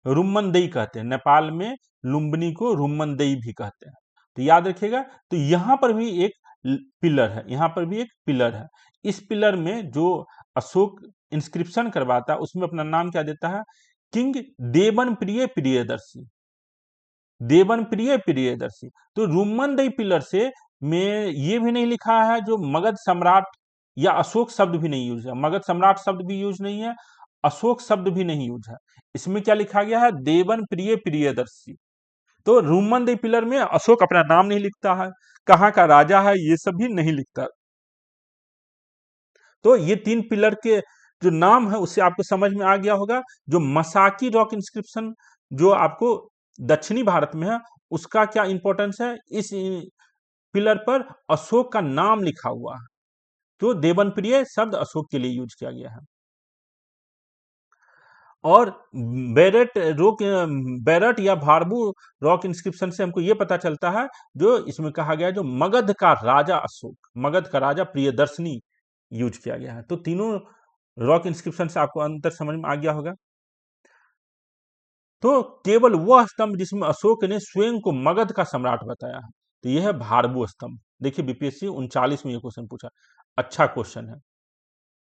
रुम्मनदेई कहते हैं। नेपाल में लुम्बिनी को रुम्मनदेई भी कहते हैं। तो याद रखिएगा। तो यहां पर भी एक पिलर है, यहां पर भी एक पिलर है। इस पिलर में जो अशोक इंस्क्रिप्शन करवाता है उसमें अपना नाम क्या देता है? किंग देवन प्रिय प्रियदर्शी, देवन प्रिय प्रियदर्शी। तो रुम्मनदेई पिलर से में ये भी नहीं लिखा है जो मगध सम्राट या अशोक शब्द भी नहीं यूज है, मगध सम्राट शब्द भी यूज नहीं है, अशोक शब्द भी नहीं यूज है। इसमें क्या लिखा गया है? देवन प्रिय प्रियदर्शी। तो रूमंदेई पिलर में अशोक अपना नाम नहीं लिखता है, कहाँ का राजा है ये सब भी नहीं लिखता। तो ये 3 पिलर के जो नाम है उससे आपको समझ में आ गया होगा। जो मसाकी रॉक इंस्क्रिप्शन जो आपको दक्षिणी भारत में है, उसका क्या इंपॉर्टेंस है, इस पिलर पर अशोक का नाम लिखा हुआ है। तो देवनप्रिय शब्द अशोक के लिए यूज किया गया है। और बैरट या भारबू रॉक इंस्क्रिप्शन से हमको यह पता चलता है, जो इसमें कहा गया जो मगध का राजा अशोक, मगध का राजा प्रियदर्शनी यूज किया गया है। तो तीनों रॉक इंस्क्रिप्शन से आपको अंतर समझ में आ गया होगा। तो केवल वह स्तंभ जिसमें अशोक ने स्वयं को मगध का सम्राट बताया है, तो यह है भारबू स्तंभ। देखिए बीपीएससी 39 में यह क्वेश्चन पूछा, अच्छा क्वेश्चन है।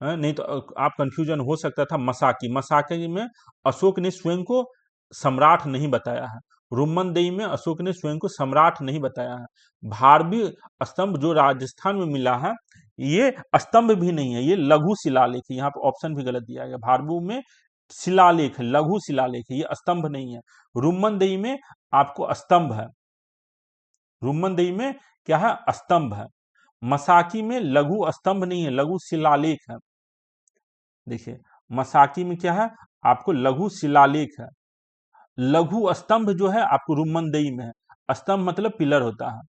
नहीं तो आप कंफ्यूजन हो सकता था। मसाकी, मसाकी में अशोक ने स्वयं को सम्राट नहीं बताया है। रुमनदेई में अशोक ने स्वयं को सम्राट नहीं बताया है। भारबी स्तंभ जो राजस्थान में मिला है, ये स्तंभ भी नहीं है, ये लघु शिलालेख है। यहाँ पर ऑप्शन भी गलत दिया गया। भारबू में शिलालेख है, लघु शिलालेख है, ये स्तंभ नहीं है। रुमनदेई में आपको स्तंभ है, रुमनदेई में क्या है, स्तंभ है। मसाकी में लघु स्तंभ नहीं है, लघु शिलालेख है। देखिए मसाकी में क्या है, आपको लघु शिलालेख है। लघु स्तंभ जो है आपको रुमनदेई में है। स्तंभ मतलब पिलर होता है,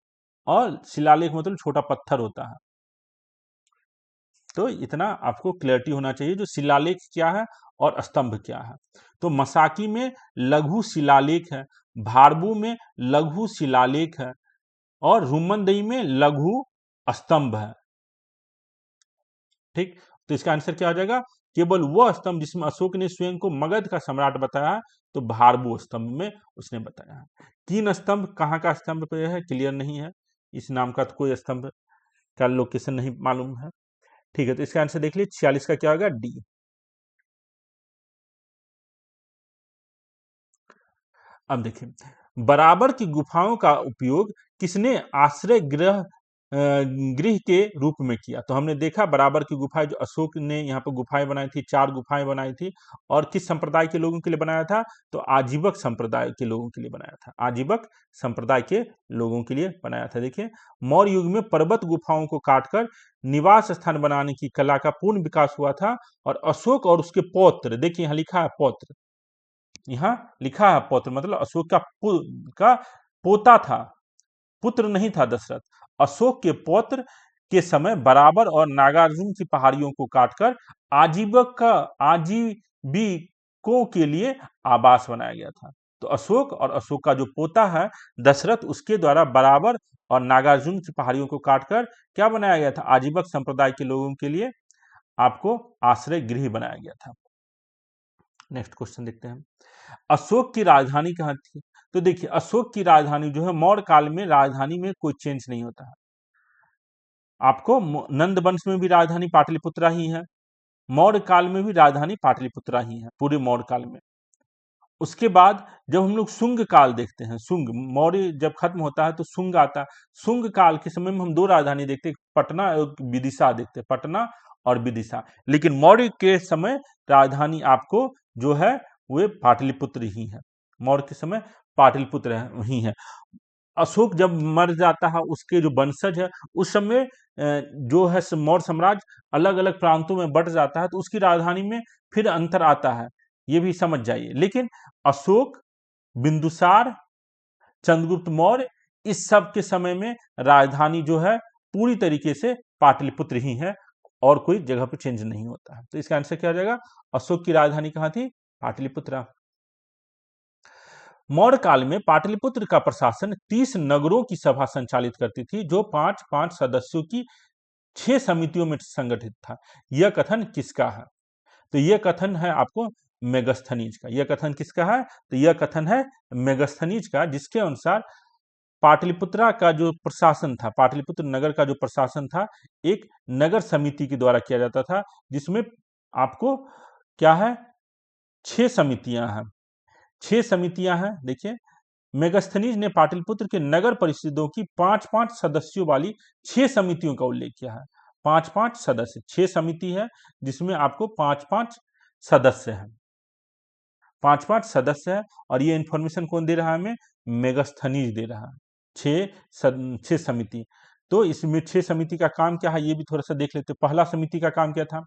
और शिलालेख मतलब छोटा पत्थर होता है। तो इतना आपको क्लैरिटी होना चाहिए, जो शिलालेख क्या है और स्तंभ क्या है। तो मसाकी में लघु शिलालेख है, भारबू में लघु शिलालेख है, और रुमनदेई में लघु स्तंभ है। ठीक, तो इसका आंसर क्या हो जाएगा, केवल वह स्तंभ जिसमें अशोक ने स्वयं को मगध का सम्राट बताया है, तो भारबू स्तंभ में उसने बताया है। तीन स्तंभ कहाँ का स्तंभ पे है क्लियर नहीं है, इस नाम का तो कोई स्तंभ का लोकेशन नहीं मालूम है। ठीक है, तो इसका आंसर देख लीजिए, 46 का क्या होगा, डी। अब देखिए, बराबर की गुफाओं का उपयोग किसने आश्रय गृह के रूप में किया। तो हमने देखा बराबर की गुफाएं जो अशोक ने यहाँ पर गुफाएं बनाई थी, 4 गुफाएं बनाई थी, और किस संप्रदाय के लोगों के लिए बनाया था, तो आजीवक संप्रदाय के लोगों के लिए बनाया था। आजीवक संप्रदाय के लोगों के लिए बनाया था। देखिए मौर्य युग में पर्वत गुफाओं को काटकर निवास स्थान बनाने की कला का पूर्ण विकास हुआ था, और अशोक और उसके पौत्र, देखिए यहाँ लिखा है पौत्र, यहाँ लिखा है पौत्र मतलब अशोक का पोता था, पुत्र नहीं था दशरथ। अशोक के पौत्र के समय बराबर और नागार्जुन की पहाड़ियों को काटकर आजीविकों के लिए आवास बनाया गया था। तो अशोक और अशोक का जो पोता है दशरथ, उसके द्वारा बराबर और नागार्जुन की पहाड़ियों को काटकर क्या बनाया गया था, आजीवक संप्रदाय के लोगों के लिए आपको आश्रय गृह बनाया गया था। नेक्स्ट क्वेश्चन देखते हैं, अशोक की राजधानी कहाँ थी। तो देखिए अशोक की राजधानी जो है, मौर्य काल में राजधानी में कोई चेंज नहीं होता है। आपको नंद वंश में भी राजधानी पाटलिपुत्रा ही है, मौर्य काल में भी राजधानी पाटलिपुत्रा ही है, पूरे मौर्य काल में। उसके बाद जब हम लोग शुंग काल देखते हैं, शुंग मौर्य जब खत्म होता है तो शुंग आता है। शुंग काल के समय में हम 2 राजधानी देखते हैं, पटना और विदिशा देखते हैं, पटना और विदिशा। लेकिन मौर्य के समय राजधानी आपको जो है वे पाटलिपुत्र ही है, मौर्य के समय पाटलिपुत्र ही है। अशोक जब मर जाता है, उसके जो वंशज है उस समय जो है मौर्य साम्राज्य अलग अलग प्रांतों में बट जाता है, तो उसकी राजधानी में फिर अंतर आता है, ये भी समझ जाइए। लेकिन अशोक, बिंदुसार, चंद्रगुप्त मौर्य, इस सब के समय में राजधानी जो है पूरी तरीके से पाटलिपुत्र ही है, और कोई जगह पे चेंज नहीं होता है। तो इसका आंसर क्या हो जाएगा, अशोक की राजधानी कहाँ थी, पाटलिपुत्र। मौर्य काल में पाटलिपुत्र का प्रशासन 30 नगरों की सभा संचालित करती थी, जो 5-5 सदस्यों की 6 समितियों में संगठित था। यह कथन किसका है, तो यह कथन है आपको मेगस्थनीज का। यह कथन किसका है, तो यह कथन है मेगस्थनीज का, जिसके अनुसार पाटलिपुत्रा का जो प्रशासन था, पाटलिपुत्र नगर का जो प्रशासन था, एक नगर समिति के द्वारा किया जाता था, जिसमें आपको क्या है, 6 समितियां हैं, 6 समितियां हैं। देखिए मेगस्थनीज ने पाटलिपुत्र के नगर परिषदों की 5-5 सदस्यों वाली 6 समितियों का उल्लेख किया है। 5-5 सदस्य, 6 समिति है जिसमें आपको 5-5 सदस्य हैं, 5-5 सदस्य है। और ये इंफॉर्मेशन कौन दे रहा है हमें, मेगास्थनीज दे रहा है। छह समिति। तो इसमें 6 समिति का काम क्या है ये भी थोड़ा सा देख लेते हैं। पहला समिति का काम क्या था?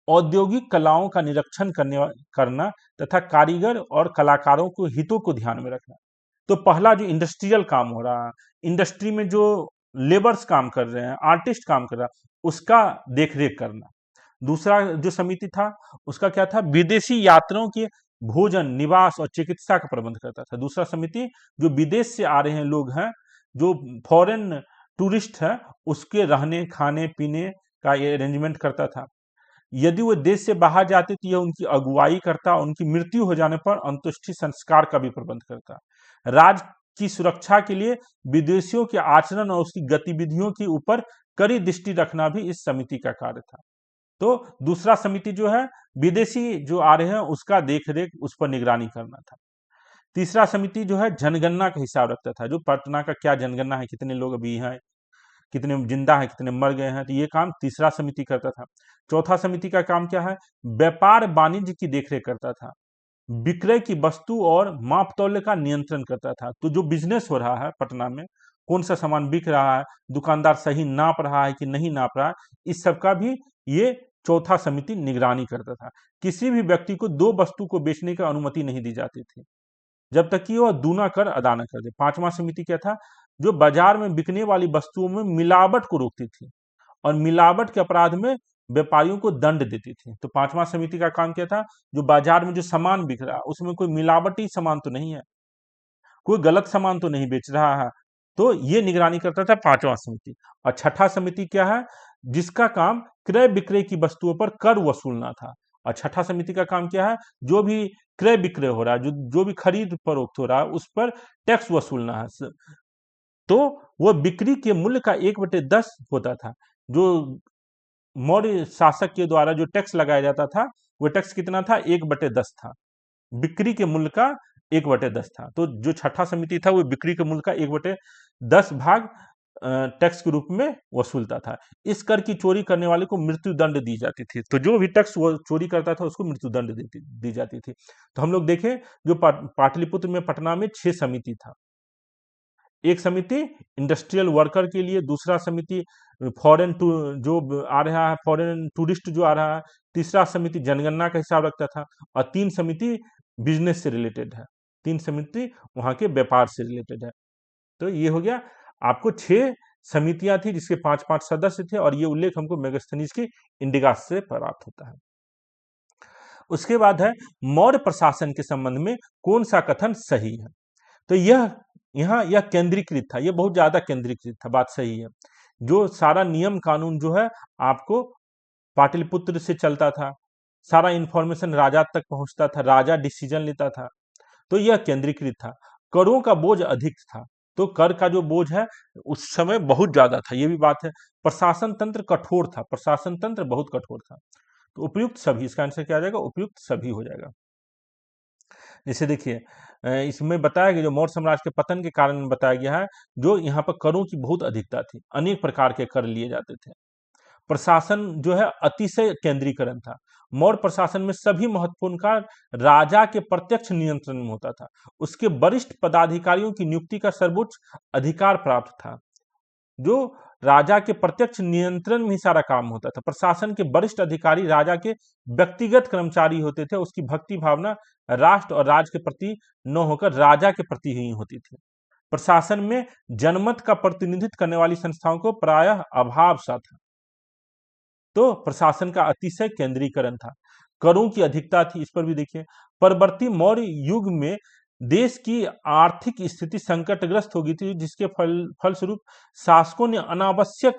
औद्योगिक कलाओं का निरीक्षण करना तथा कारीगर और कलाकारों को हितों को ध्यान में रखना। तो पहला जो इंडस्ट्रियल काम हो रहा है, इंडस्ट्री में जो लेबर्स काम कर रहे हैं, आर्टिस्ट काम कर रहा है, उसका देखरेख करना। दूसरा जो समिति था उसका क्या था? विदेशी यात्रियों के भोजन, निवास और चिकित्सा का प्रबंध करता था। दूसरा समिति जो विदेश से आ रहे हैं लोग हैं, जो फॉरेन टूरिस्ट है, उसके रहने खाने पीने का ये अरेंजमेंट करता था। यदि वो देश से बाहर जाते तो यह उनकी अगुवाई करता, उनकी मृत्यु हो जाने पर अंत्येष्टि संस्कार का भी प्रबंध करता। राज्य की सुरक्षा के लिए विदेशियों के आचरण और उसकी गतिविधियों के ऊपर कड़ी दृष्टि रखना भी इस समिति का कार्य था। तो दूसरा समिति जो है विदेशी जो आ रहे हैं उसका देखरेख, उस पर निगरानी करना था। तीसरा समिति जो है जनगणना का हिसाब रखता था, जो पटना का क्या जनगणना है, कितने लोग अभी हैं, कितने जिंदा हैं, कितने मर गए हैं, तो ये काम तीसरा समिति करता था। चौथा समिति का काम क्या है? व्यापार वाणिज्य की देखरेख करता था, विक्रय की वस्तु और माप तौल का नियंत्रण करता था। तो जो बिजनेस हो रहा है पटना में, कौन सा सामान बिक रहा है, दुकानदार सही नाप रहा है कि नहीं नाप रहा है, इस सब का भी ये चौथा समिति निगरानी करता था। किसी भी व्यक्ति को दो वस्तु को बेचने की अनुमति नहीं दी जाती थी जब तक कि वह दूना कर अदा न कर दे। पांचवा समिति क्या था? जो बाजार में बिकने वाली वस्तुओं में मिलावट को रोकती थी और मिलावट के अपराध में व्यापारियों को दंड देती थी। तो पांचवा समिति का काम क्या था? जो बाजार में जो सामान बिक रहा है उसमें कोई मिलावटी सामान तो नहीं है, कोई गलत सामान तो नहीं बेच रहा है, तो ये निगरानी करता था पांचवा समिति। और छठा समिति क्या है? जिसका काम क्रय विक्रय की वस्तुओं पर कर वसूलना था। और छठा समिति का काम क्या है? जो भी क्रय विक्रय हो रहा है, जो भी खरीद फरोख्त हो रहा है, उस पर टैक्स वसूलना है। तो वो बिक्री के मूल्य का 1/10 होता था। जो मौर्य शासक के द्वारा जो टैक्स लगाया जाता था, वो टैक्स कितना था? 1/10 था। बिक्री के मूल्य का 1/10 था। तो जो छठा समिति था वो बिक्री के मूल्य का 1/10 भाग टैक्स के रूप में वसूलता था। इस कर की चोरी करने वाले को मृत्यु दंड दी जाती थी। तो जो भी टैक्स वो चोरी करता था उसको मृत्यु दंड दी जाती थी। तो हम लोग देखें, जो पाटलिपुत्र में पटना में 6 समिति था। एक समिति इंडस्ट्रियल वर्कर के लिए, दूसरा समिति फॉरेन जो आ रहा है, फॉरेन टूरिस्ट जो आ रहा है, तीसरा समिति जनगणना का हिसाब रखता था, और 3 समिति बिजनेस से रिलेटेड है, 3 समिति वहां के व्यापार से रिलेटेड है। तो ये हो गया, आपको 6 समितियां थी जिसके 5-5 सदस्य थे, और ये उल्लेख हमको मेगास्थनीज की इंडिका से प्राप्त होता है। उसके बाद है मौर्य प्रशासन के संबंध में कौन सा कथन सही है? तो यह केंद्रीकृत था, यह बहुत ज्यादा केंद्रीकृत था, बात सही है। जो सारा नियम कानून जो है आपको पाटलिपुत्र से चलता था, सारा इंफॉर्मेशन राजा तक पहुंचता था, राजा डिसीजन लेता था, तो यह केंद्रीकृत था। करों का बोझ अधिक था, तो कर का जो बोझ है उस समय बहुत ज्यादा था, यह भी बात है। प्रशासन तंत्र कठोर था, प्रशासन तंत्र बहुत कठोर था। तो उपयुक्त सभी, इसका आंसर क्या आ जाएगा? उपयुक्त सभी हो जाएगा। जैसे देखिए, इसमें बताया गया जो मौर्य साम्राज्य के पतन के कारण बताया गया है, जो यहाँ पर करों की बहुत अधिकता थी, अनेक प्रकार के कर लिए जाते थे। प्रशासन जो है अतिशय केंद्रीकरण था। मौर्य प्रशासन में सभी महत्वपूर्ण कार्य राजा के प्रत्यक्ष नियंत्रण में होता था। उसके वरिष्ठ पदाधिकारियों की नियुक्ति का सर्वोच्च अधिकार प्राप्त था। जो राजा के प्रत्यक्ष नियंत्रण में ही सारा काम होता था। प्रशासन के वरिष्ठ अधिकारी राजा के व्यक्तिगत कर्मचारी होते थे। उसकी भक्ति भावना राष्ट्र और राज्य के प्रति न होकर राजा के प्रति ही होती थी। प्रशासन में जनमत का प्रतिनिधित्व करने वाली संस्थाओं को प्रायः अभाव सा था। तो प्रशासन का अतिशय केंद्रीकरण था। करों की अधिकता थी, इस पर भी देखिए। परवर्ती मौर्य युग में देश की आर्थिक स्थिति संकटग्रस्त हो गई थी, जिसके फलस्वरूप शासकों ने अनावश्यक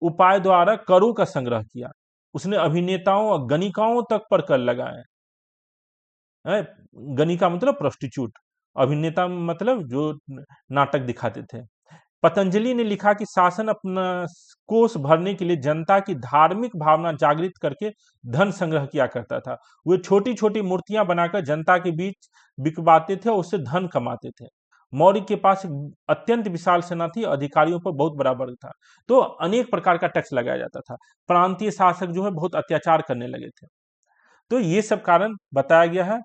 उपाय द्वारा करों का संग्रह किया। उसने अभिनेताओं और गणिकाओं तक पर कर लगाए। गणिका मतलब प्रोस्टिट्यूट, अभिनेता मतलब जो नाटक दिखाते थे। पतंजलि ने लिखा कि शासन अपना कोष भरने के लिए जनता की धार्मिक भावना जागृत करके धन संग्रह किया करता था। वे छोटी छोटी मूर्तियां बनाकर जनता के बीच बिकवाते थे और उससे धन कमाते थे। मौर्य के पास एक अत्यंत विशाल सेना थी, अधिकारियों पर बहुत बड़ा वर्ग था, तो अनेक प्रकार का टैक्स लगाया जाता था। प्रांतीय शासक जो है बहुत अत्याचार करने लगे थे। तो ये सब कारण बताया गया है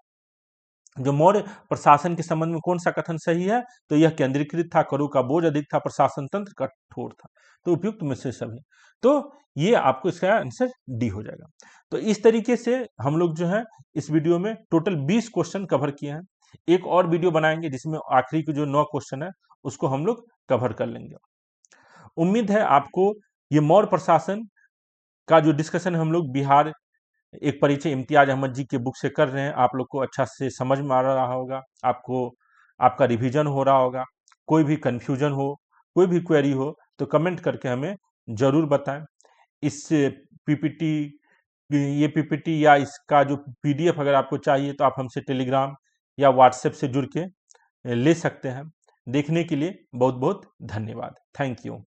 जो मौर्य प्रशासन के संबंध में कौन सा कथन सही है, तो यह केंद्रीकृत था, करों का बोझ अधिक था, प्रशासन तंत्र कठोर था। तो उपयुक्त में से सभी, तो ये आपको इसका आंसर डी हो जाएगा। तो इस तरीके से हम लोग जो है इस वीडियो में टोटल 20 क्वेश्चन कवर किए हैं। एक और वीडियो बनाएंगे जिसमें आखिरी के जो 9 क्वेश्चन है उसको हम लोग कवर कर लेंगे। उम्मीद है आपको ये मौर्य प्रशासन का जो डिस्कशन हम लोग बिहार एक परिचय इम्तियाज अहमद जी के बुक से कर रहे हैं, आप लोग को अच्छा से समझ में आ रहा होगा, आपको आपका रिवीजन हो रहा होगा। कोई भी कंफ्यूजन हो, कोई भी क्वेरी हो तो कमेंट करके हमें ज़रूर बताएं। इस पीपीटी ये पीपीटी या इसका जो पीडीएफ अगर आपको चाहिए तो आप हमसे टेलीग्राम या व्हाट्सएप से जुड़ के ले सकते हैं। देखने के लिए बहुत बहुत धन्यवाद। Thank you.